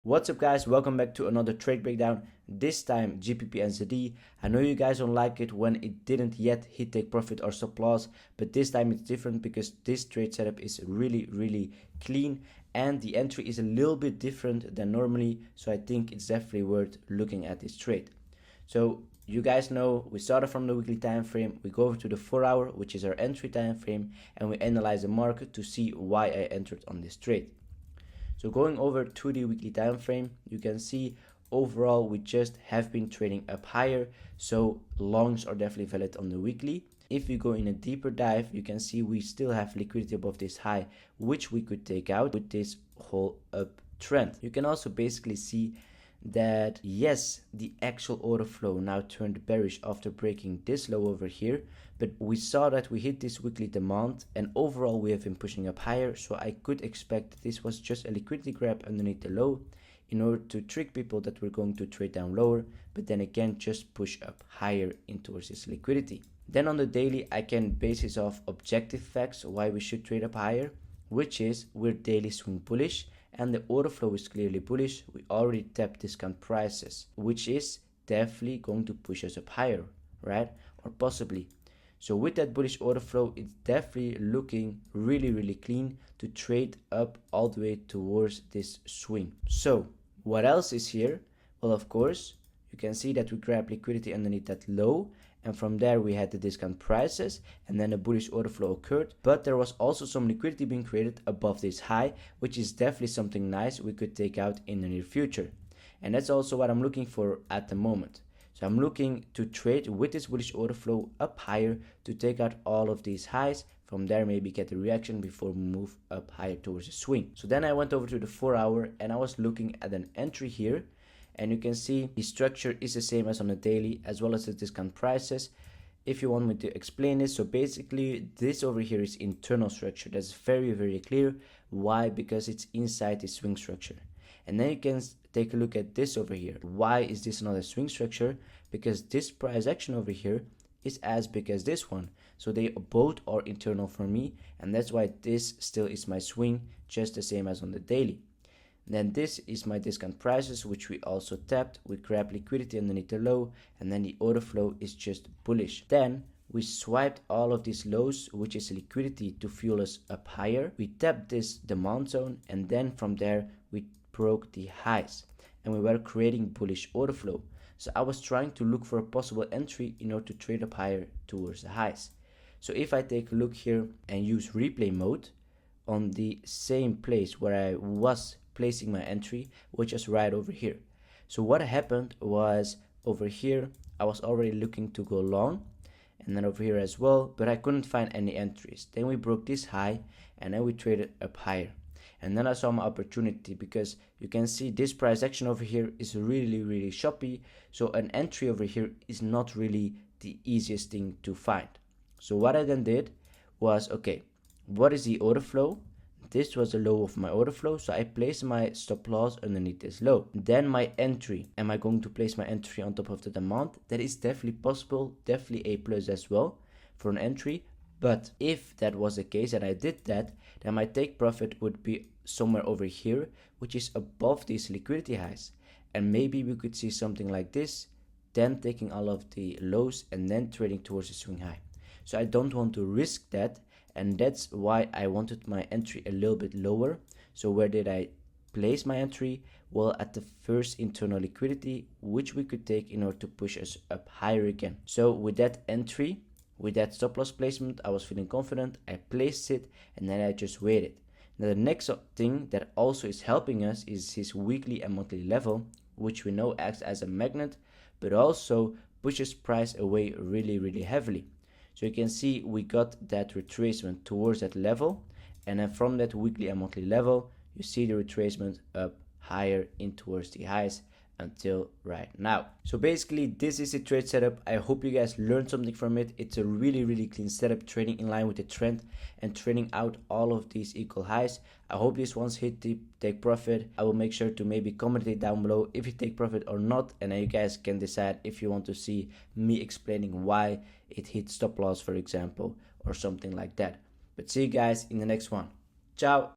What's up guys, welcome back to another trade breakdown, this time GBPNZD. I know you guys don't like it when it didn't yet hit take profit or stop loss, but this time it's different because this trade setup is really clean and the entry is a little bit different than normally, so I think it's definitely worth looking at this trade. So you guys know we started from the weekly time frame, we go over to the 4-hour, which is our entry time frame, and we analyze the market to see why I entered on this trade. So going over to the weekly time frame, you can see overall we just have been trading up higher, so longs are definitely valid on the weekly. If you go in a deeper dive, you can see we still have liquidity above this high, which we could take out with this whole uptrend. You can also basically see that yes, the actual order flow now turned bearish after breaking this low over here, but we saw that we hit this weekly demand and overall we have been pushing up higher, so I could expect that this was just a liquidity grab underneath the low in order to trick people that we're going to trade down lower, but then again just push up higher in towards this liquidity. Then on the daily, I can base this off objective facts why we should trade up higher, which is we're daily swing bullish and the order flow is clearly bullish. We already tapped discount prices, which is definitely going to push us up higher, right? Or possibly. So with that bullish order flow, it's definitely looking really clean to trade up all the way towards this swing. So what else is here? Well, of course, you can see that we grabbed liquidity underneath that low, and from there we had the discount prices and then a bullish order flow occurred, but there was also some liquidity being created above this high, which is definitely something nice we could take out in the near future. And that's also what I'm looking for at the moment. So I'm looking to trade with this bullish order flow up higher to take out all of these highs. From there maybe get a reaction before we move up higher towards the swing. So then I went over to the 4-hour and I was looking at an entry here. And you can see the structure is the same as on the daily, as well as the discount prices. If you want me to explain this, so basically this over here is internal structure. That's very clear. Why? Because it's inside the swing structure. And then you can take a look at this over here. Why is this not a swing structure? Because this price action over here is as big as this one. So they both are internal for me, and that's why this still is my swing, just the same as on the daily. Then this is my discount prices, which we also tapped. We grab liquidity underneath the low, and then the order flow is just bullish. Then we swiped all of these lows, which is liquidity, to fuel us up higher. We tapped this demand zone, and then from there we broke the highs and we were creating bullish order flow. So I was trying to look for a possible entry in order to trade up higher towards the highs. So if I take a look here and use replay mode on the same place where I was placing my entry, which is right over here. So what happened was over here I was already looking to go long, and then over here as well, but I couldn't find any entries. Then we broke this high and then we traded up higher, and then I saw my opportunity because you can see this price action over here is really choppy, so an entry over here is not really the easiest thing to find. So what I then did was, okay, what is the order flow? This was the low of my order flow, so I placed my stop loss underneath this low. Then my entry, am I going to place my entry on top of the demand? That is definitely possible, definitely a plus as well for an entry. But if that was the case and I did that, then my take profit would be somewhere over here, which is above these liquidity highs. And maybe we could see something like this, then taking all of the lows and then trading towards the swing high. So I don't want to risk that. And that's why I wanted my entry a little bit lower. So where did I place my entry? Well, at the first internal liquidity, which we could take in order to push us up higher again. So with that entry, with that stop loss placement, I was feeling confident. I placed it and then I just waited. Now the next thing that also is helping us is his weekly and monthly level, which we know acts as a magnet, but also pushes price away really heavily. So you can see we got that retracement towards that level, and then from that weekly and monthly level, you see the retracement up higher in towards the highs until right now. So basically this is the trade setup. I hope you guys learned something from it. It's a really clean setup, trading in line with the trend and trading out all of these equal highs. I hope these ones hit the take profit. I will make sure to maybe comment it down below if you take profit or not, and then you guys can decide if you want to see me explaining why it hit stop loss, for example, or something like that. But see you guys in the next one. Ciao.